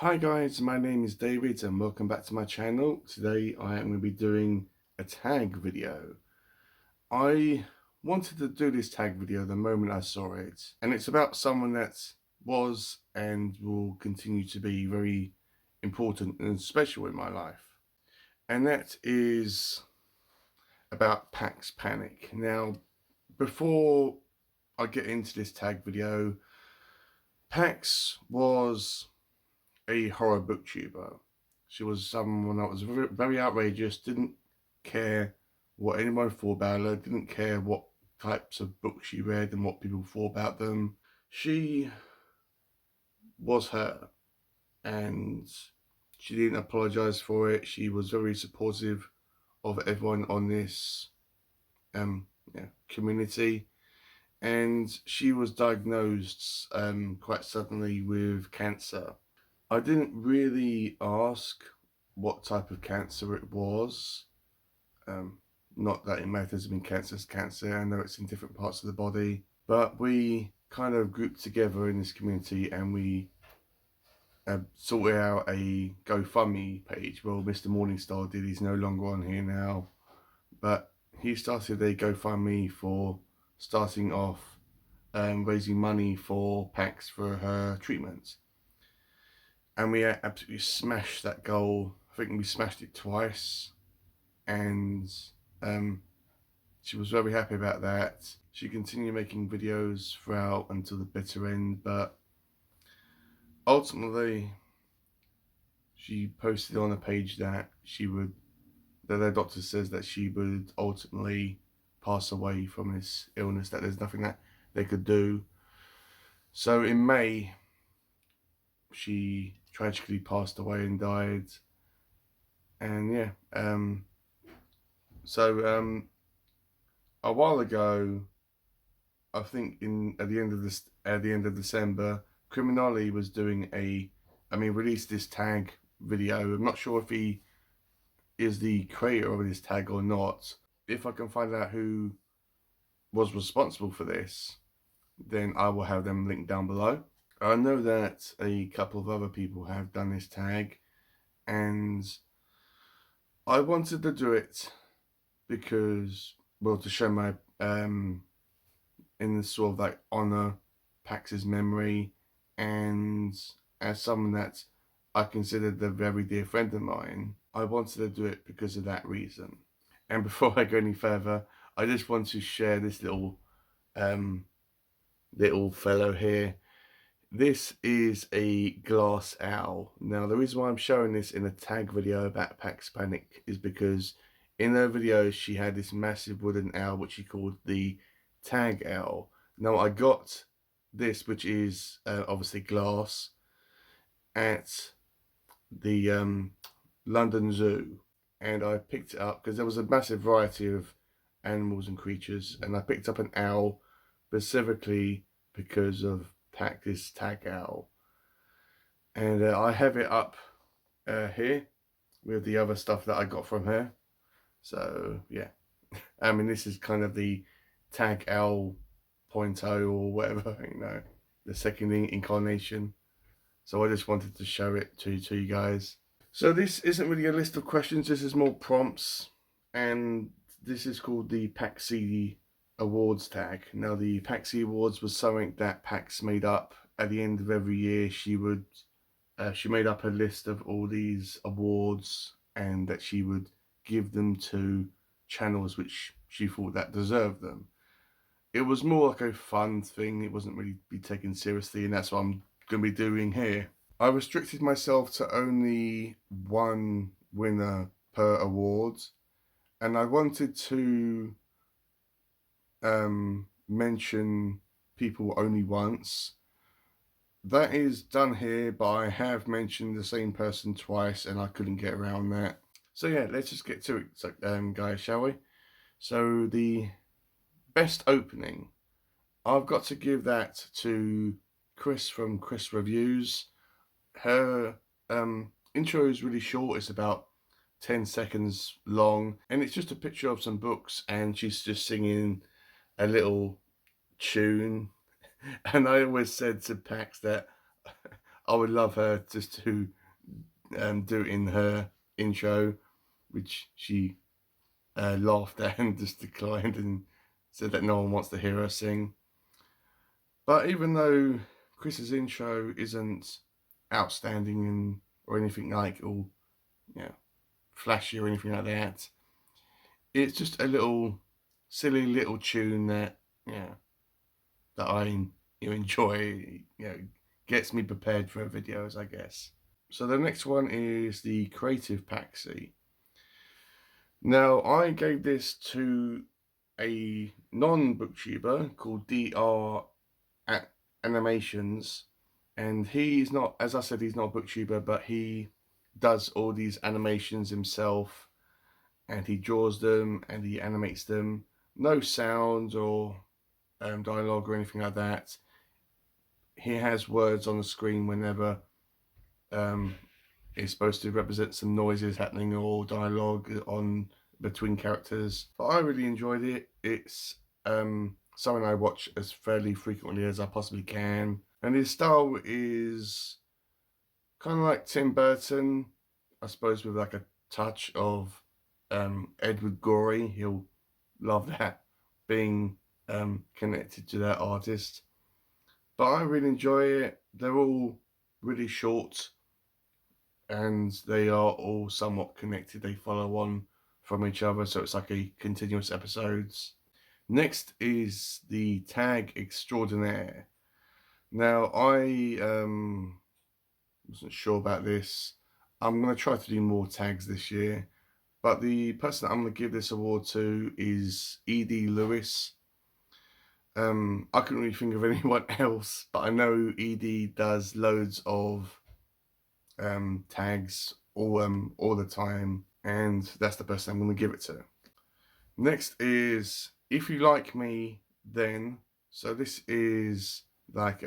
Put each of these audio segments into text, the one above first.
Hi guys, my name is David and welcome back to my channel. Today I am going to be doing a tag video. I wanted to do this tag video the moment I saw it, and it's about someone that was and will continue to be very important and special in my life. And that is about Pax Panic. Now, before I get into this tag video, Pax was a horror booktuber. She was someone that was very, very outrageous, didn't care what anyone thought about her, didn't care what types of books she read and what people thought about them. She was her, and she didn't apologize for it. She was very supportive of everyone on this community, and she was diagnosed quite suddenly with cancer. I didn't really ask what type of cancer it was. Not that it matters. I mean, cancer is cancer. I know it's in different parts of the body. But we kind of grouped together in this community and we sorted out a GoFundMe page. Well, Mr. Morningstar did. He's no longer on here now. But he started a GoFundMe for starting off raising money for Pax for her treatment. And we absolutely smashed that goal. I think we smashed it twice. And she was very happy about that. She continued making videos throughout until the bitter end. But ultimately, she posted on a page that their doctor says that she would ultimately pass away from this illness, that there's nothing that they could do. So in May, she tragically passed away and died. And yeah, a while ago, I think at the end of December, Criminali was doing released this tag video. I'm not sure if he is the creator of this tag or not. If I can find out who was responsible for this, then I will have them linked down below. I know that a couple of other people have done this tag, and I wanted to do it because, well, to show my in the sort of like honor Pax's memory, and as someone that I considered a very dear friend of mine, I wanted to do it because of that reason. And before I go any further, I just want to share this little fellow here. This is a glass owl. Now, the reason why I'm showing this in a tag video about Pax Panic is because in her video, she had this massive wooden owl, which she called the tag owl. Now, I got this, which is obviously glass, at the London Zoo. And I picked it up because there was a massive variety of animals and creatures. And I picked up an owl specifically because of Pax's tag owl. And I have it up here with the other stuff that I got from her. So yeah, I mean, this is kind of the tag owl 0.0 or whatever, you know, the second incarnation. So I just wanted to show it to you guys. So this isn't really a list of questions, this is more prompts, and this is called the Paxy Awards Tag. Now, the Paxy Awards was something that Pax made up at the end of every year. She made up a list of all these awards, and that she would give them to channels which she thought that deserved them. It was more like a fun thing. It wasn't really be taken seriously, and that's what I'm going to be doing here. I restricted myself to only one winner per award, and I wanted to mention people only once. That is done here, but I have mentioned the same person twice and I couldn't get around that. So yeah, let's just get to it, so, guys, shall we? So the best opening, I've got to give that to Chris from Chris Reviews. Her intro is really short. It's about 10 seconds long, and it's just a picture of some books, and she's just singing a little tune. And I always said to Pax that I would love her just to do it in her intro, which she laughed at and just declined and said that no one wants to hear her sing. But even though Chris's intro isn't outstanding or anything like all, flashy or anything like that, it's just a little silly little tune that that I enjoy. Gets me prepared for videos, I guess. So the next one is the Creative Paxy. Now I gave this to a non-booktuber called DR Animations, and he's not, as I said, he's not a booktuber, but he does all these animations himself, and he draws them and he animates them. No sound or dialogue or anything like that. He has words on the screen whenever it's supposed to represent some noises happening or dialogue on between characters. But I really enjoyed it. It's something I watch as fairly frequently as I possibly can. And his style is kind of like Tim Burton, I suppose, with like a touch of Edward Gorey. He'll love that, being connected to that artist. But I really enjoy it. They're all really short and they are all somewhat connected. They follow on from each other, so it's like a continuous episodes. Next is the tag Extraordinaire. Now I wasn't sure about this. I'm going to try to do more tags this year, but the person that I'm going to give this award to is E.D. Lewis. I couldn't really think of anyone else, but I know E.D. does loads of tags all the time, and that's the person I'm going to give it to. Next is If You Like Me Then. So this is like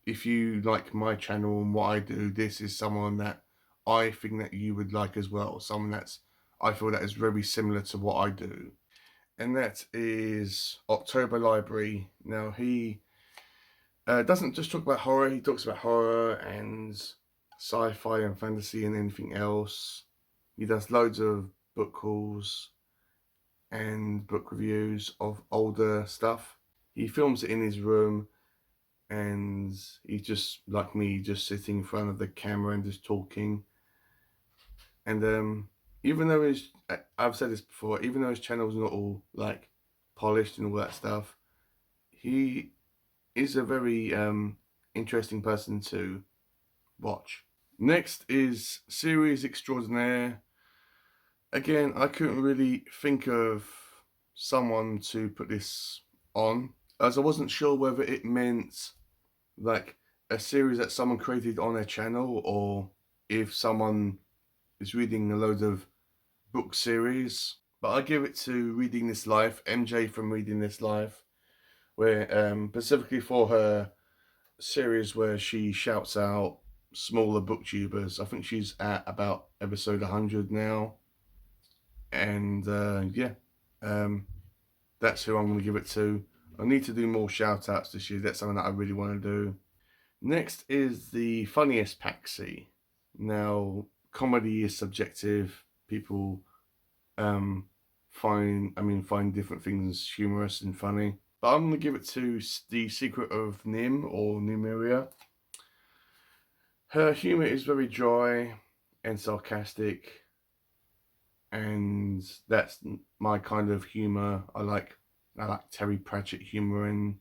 if you like my channel and what I do, this is someone that I think that you would like as well. Someone that's I feel that is very similar to what I do. And that is October Library. Now he doesn't just talk about horror, he talks about horror and sci-fi and fantasy and anything else. He does loads of book hauls and book reviews of older stuff. He films it in his room, and he's just like me, just sitting in front of the camera and just talking. And even though I've said this before, even though his channel's not all like polished and all that stuff, he is a very interesting person to watch. Next is Series Extraordinaire. Again, I couldn't really think of someone to put this on, as I wasn't sure whether it meant like a series that someone created on their channel, or if someone is reading a load of book series. But I give it to Reading This Life, MJ from Reading This Life, where specifically for her series where she shouts out smaller booktubers. I think she's at about episode 100 now, and that's who I'm going to give it to. I need to do more shout outs this year. That's something that I really want to do. Next is the Funniest Paxy. Now, comedy is subjective. People find different things humorous and funny. But I'm going to give it to The Secret of Nim, or Numeria. Her humour is very dry and sarcastic, and that's my kind of humour. I like Terry Pratchett humour and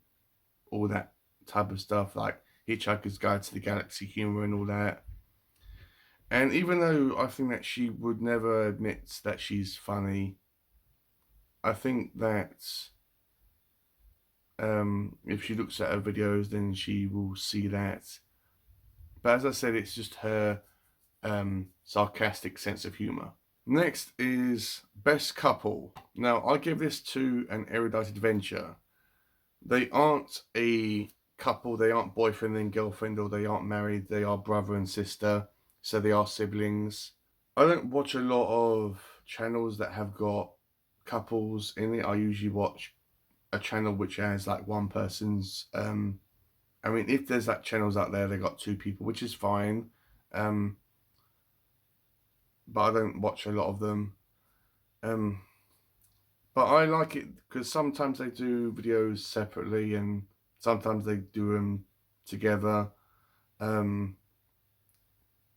all that type of stuff, like Hitchhiker's Guide to the Galaxy humour and all that. And even though I think that she would never admit that she's funny, I think that if she looks at her videos, then she will see that. But as I said, it's just her sarcastic sense of humour. Next is Best Couple. Now, I give this to An Erudite Adventure. They aren't a couple, they aren't boyfriend and girlfriend, or they aren't married, they are brother and sister, so they are siblings. I don't watch a lot of channels that have got couples in it. I usually watch a channel which has like one person's I mean, if there's like channels out there, they got 2 people, which is fine. But I don't watch a lot of them. But I like it because sometimes they do videos separately and sometimes they do them together.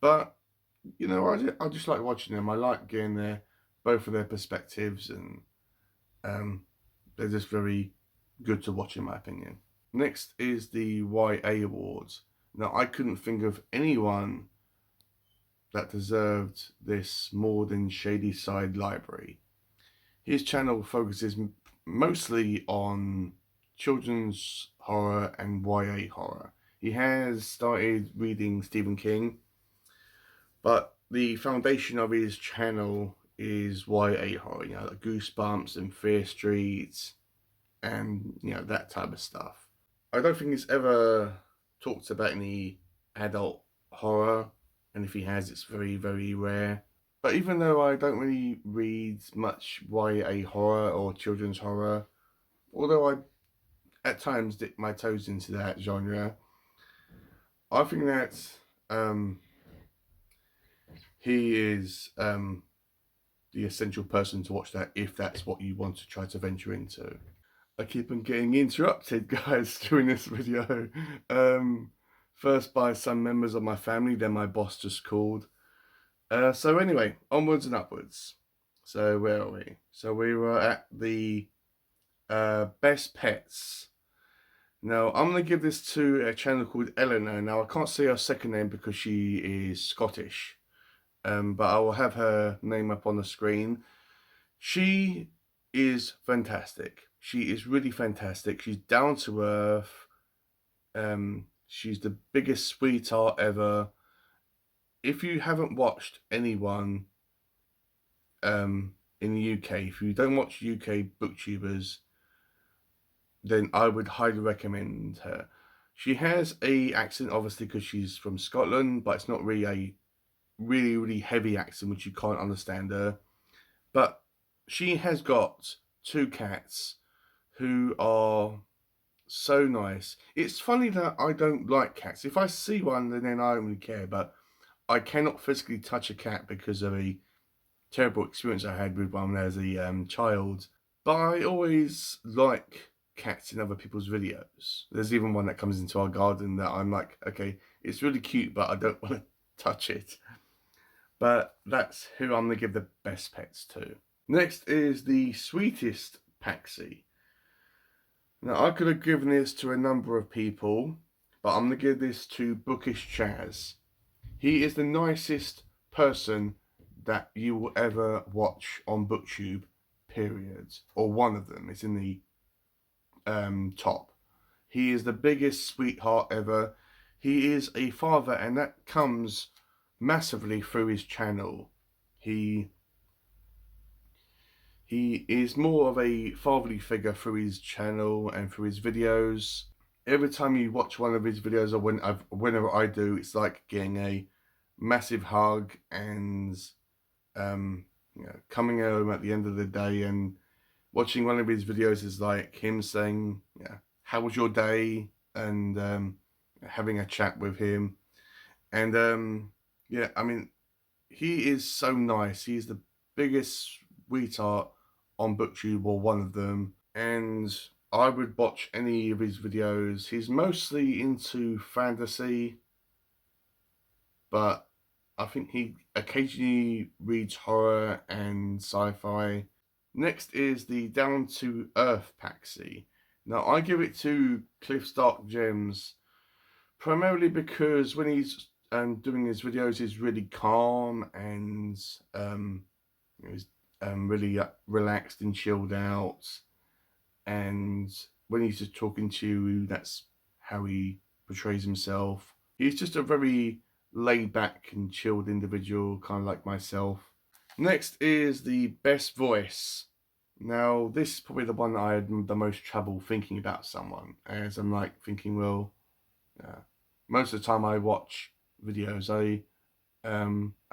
But you know, I just like watching them. I like getting both of their perspectives, and they're just very good to watch in my opinion. Next is the YA Awards. Now, I couldn't think of anyone that deserved this more than Shady Side Library. His channel focuses mostly on children's horror and YA horror. He has started reading Stephen King, but the foundation of his channel is YA horror, you know, like Goosebumps and Fear Street and, you know, that type of stuff. I don't think he's ever talked about any adult horror, and if he has, it's very, very rare. But even though I don't really read much YA horror or children's horror, although I at times dip my toes into that genre, I think that um, he is the essential person to watch that if that's what you want to try to venture into. I keep on getting interrupted, guys, during this video. First by some members of my family, then my boss just called. So anyway, onwards and upwards. So where are we? So we were at the Best Pets. Now, I'm going to give this to a channel called Eleanor. Now, I can't say her second name because she is Scottish. But I will have her name up on the screen. She is fantastic. She is really fantastic. She's down to earth. She's the biggest sweetheart ever. If you haven't watched anyone in the UK, if you don't watch UK booktubers, then I would highly recommend her. She has a accent, obviously, because she's from Scotland, but it's not really a really, really heavy accent, which you can't understand her. But she has got 2 cats who are so nice. It's funny that I don't like cats. If I see one, then I don't really care, but I cannot physically touch a cat because of a terrible experience I had with one as a child. But I always like cats in other people's videos. There's even one that comes into our garden that I'm like, okay, it's really cute, but I don't want to touch it. But that's who I'm going to give the best pets to. Next is the Sweetest Paxy. Now, I could have given this to a number of people, but I'm going to give this to Bookish Chaz. He is the nicest person that you will ever watch on BookTube, period. Or one of them. It's in the top. He is the biggest sweetheart ever. He is a father, and that comes massively through his channel. He is more of a fatherly figure through his channel and through his videos. Every time you watch one of his videos, or whenever I do, it's like getting a massive hug and you know, coming home at the end of the day and watching one of his videos is like him saying, yeah, how was your day? And having a chat with him. And yeah, I mean, he is so nice. He's the biggest sweetheart on BookTube, or one of them. And I would watch any of his videos. He's mostly into fantasy, but I think he occasionally reads horror and sci-fi. Next is the Down to Earth Paxy. Now, I give it to Cliff's Dark Gems, primarily because when he's doing his videos, he's really calm and he's really relaxed and chilled out. And when he's just talking to you, that's how he portrays himself. He's just a very laid back and chilled individual, kind of like myself. Next is the Best Voice. Now, this is probably the one that I had the most trouble thinking about someone, as I'm like thinking, well, most of the time I watch videos, I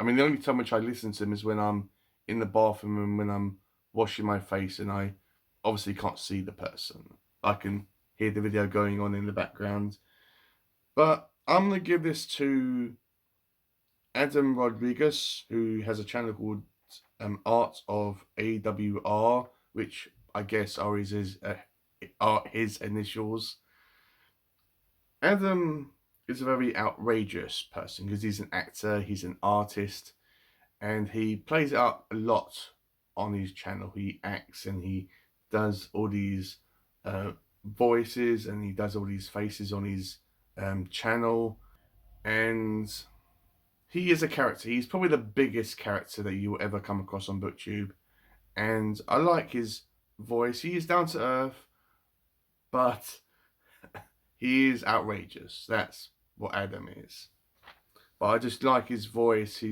mean, the only time which I listen to them is when I'm in the bathroom and when I'm washing my face, and I obviously can't see the person. I can hear the video going on in the background. But I'm going to give this to Adam Rodriguez, who has a channel called Art of AWR, which I guess are his initials. Adam is a very outrageous person because he's an actor, he's an artist, and he plays it up a lot on his channel. He acts and he does all these voices and he does all these faces on his channel, and he is a character. He's probably the biggest character that you will ever come across on BookTube, and I like his voice. He is down to earth, but he is outrageous. That's what Adam is. But I just like his voice.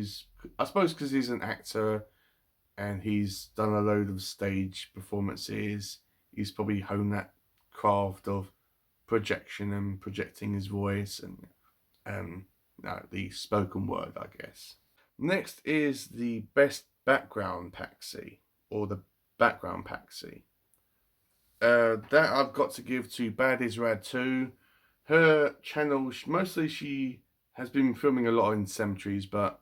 I suppose because he's an actor and he's done a load of stage performances, he's probably honed that craft of projection and projecting his voice and the spoken word, I guess. Next is the best background Paxy, or the background Paxy. That I've got to give to Bad Is Rad 2. Her channel, mostly she has been filming a lot in cemeteries, but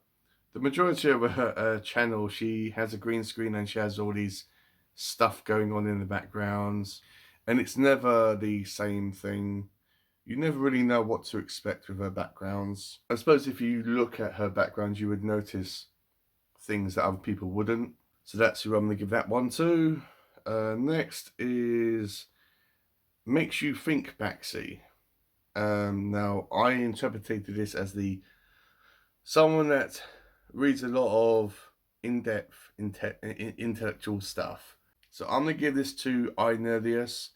the majority of her channel, she has a green screen and she has all these stuff going on in the backgrounds, and it's never the same thing. You never really know what to expect with her backgrounds. I suppose if you look at her backgrounds, you would notice things that other people wouldn't. So that's who I'm going to give that one to. Next is Makes You Think Paxy. Now, I interpreted this as someone that reads a lot of in-depth intellectual stuff. So I'm going to give this to Nerdius.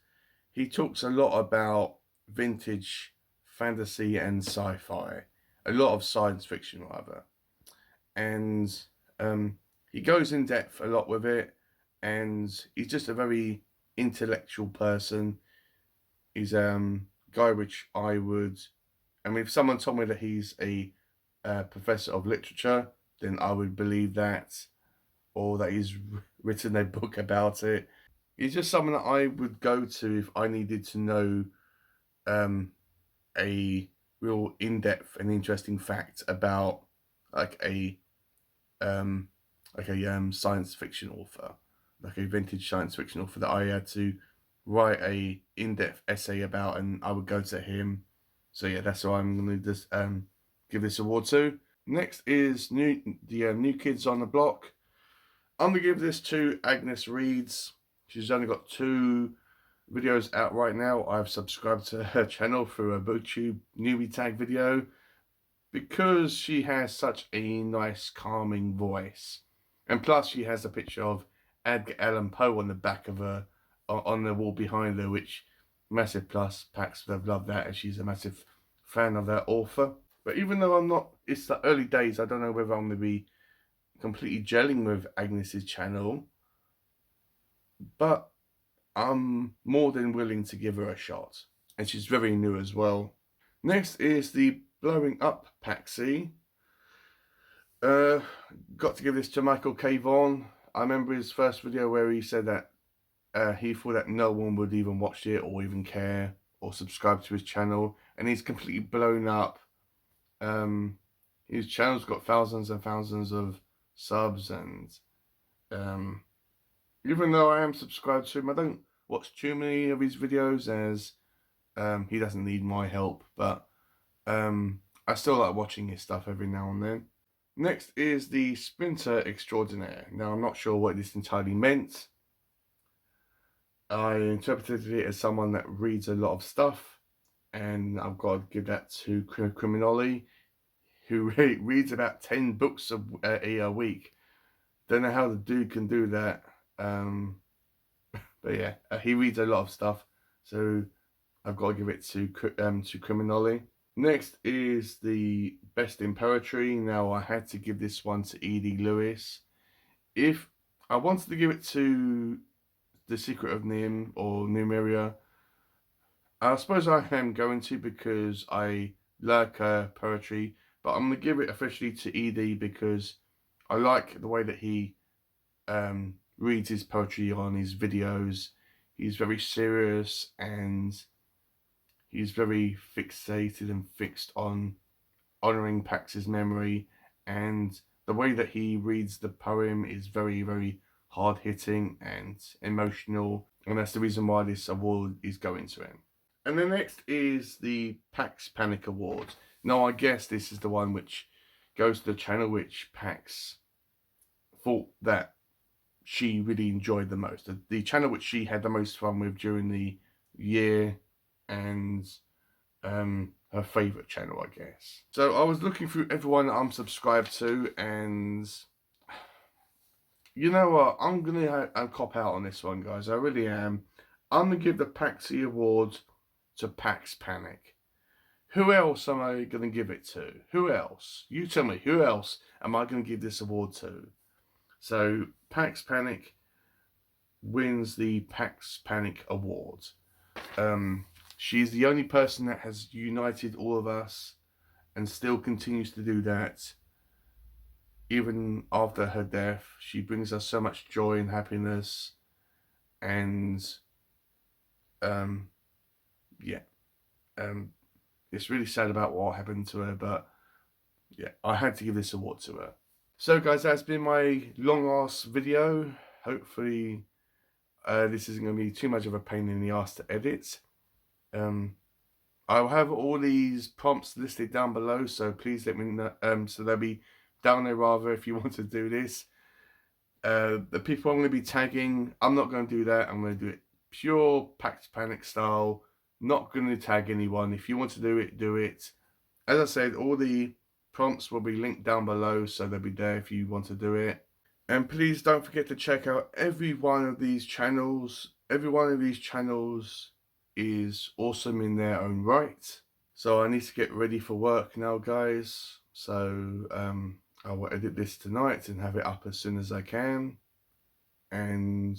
He talks a lot about vintage fantasy and sci-fi, a lot of science fiction rather, and he goes in depth a lot with it, and he's just a very intellectual person. He's guy which I mean, if someone told me that he's a professor of literature, then I would believe that, or that he's written a book about it. He's just someone that I would go to if I needed to know a real in-depth and interesting fact about like a science fiction author, like a vintage science fiction author that I had to write a in-depth essay about, and I would go to him. So yeah, that's why I'm going to just give this award to. Next is New Kids on the Block. I'm going to give this to Agnes Reeds. She's only got 2 videos out right now. I've subscribed to her channel through a BookTube newbie tag video because she has such a nice calming voice, and plus she has a picture of Edgar Allan Poe on the back of her, on the wall behind her, which massive plus. Pax would have loved that, as she's a massive fan of that author. But even though I'm not, it's the early days, I don't know whether I'm going to be completely gelling with Agnes's channel, but I'm more than willing to give her a shot, and she's very new as well. Next is the Blowing Up Paxy. Got to give this to Michael K. Vaughan. I remember his first video where he said that he thought that no one would even watch it or even care or subscribe to his channel, and he's completely blown up. His channel's got thousands and thousands of subs, and even though I am subscribed to him, I don't watch too many of his videos, as he doesn't need my help, but I still like watching his stuff every now and then. Next is the Sprinter Extraordinaire. Now, I'm not sure what this entirely meant. I interpreted it as someone that reads a lot of stuff, and I've got to give that to Criminoli, who reads about 10 books a week. Don't know how the dude can do that. But yeah, he reads a lot of stuff, so I've got to give it to Criminoli. Next is the Best in Poetry. Now, I had to give this one to E.D. Lewis. If I wanted to give it to The Secret of Nim or Numeria, I suppose I am going to, because I like poetry, but I'm going to give it officially to E.D. because I like the way that he reads his poetry on his videos. He's very serious, and He's very fixated and fixed on honouring Pax's memory, and the way that he reads the poem is very, very hard-hitting and emotional, and that's the reason why this award is going to him. And then next is the Pax Panic Award. Now, I guess this is the one which goes to the channel which Pax thought that she really enjoyed the most. The channel which she had the most fun with during the year, and her favourite channel, I guess. So I was looking through everyone that I'm subscribed to, and you know what? I'm going to cop out on this one, guys. I really am. I'm going to give the Paxy Award to Pax Panic. Who else am I going to give it to? Who else? You tell me, who else am I going to give this award to? So, Pax Panic wins the Pax Panic Award. She's the only person that has united all of us and still continues to do that. Even after her death, she brings us so much joy and happiness. And, it's really sad about what happened to her, but yeah, I had to give this award to her. So guys, that's been my long-ass video. Hopefully, this isn't going to be too much of a pain in the ass to edit. I'll have all these prompts listed down below, so please let me know, so they'll be down there rather if you want to do this. The people I'm going to be tagging, I'm not going to do that. I'm going to do it pure Pax Panic style. Not going to tag anyone. If you want to do it, do it. As I said, all the prompts will be linked down below, so they'll be there if you want to do it. And please don't forget to check out every one of these channels. Every one of these channels is awesome in their own right. So I need to get ready for work now, guys. So I will edit this tonight and have it up as soon as I can. And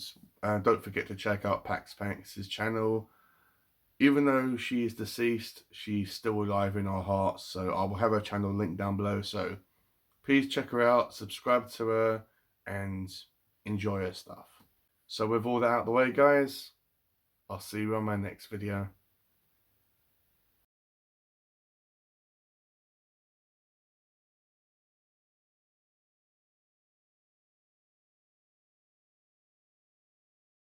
don't forget to check out Pax Panic's channel. Even though she is deceased, she's still alive in our hearts. So I will have her channel linked down below. So please check her out, subscribe to her, and enjoy her stuff. So with all that out of the way, guys, I'll see you on my next video.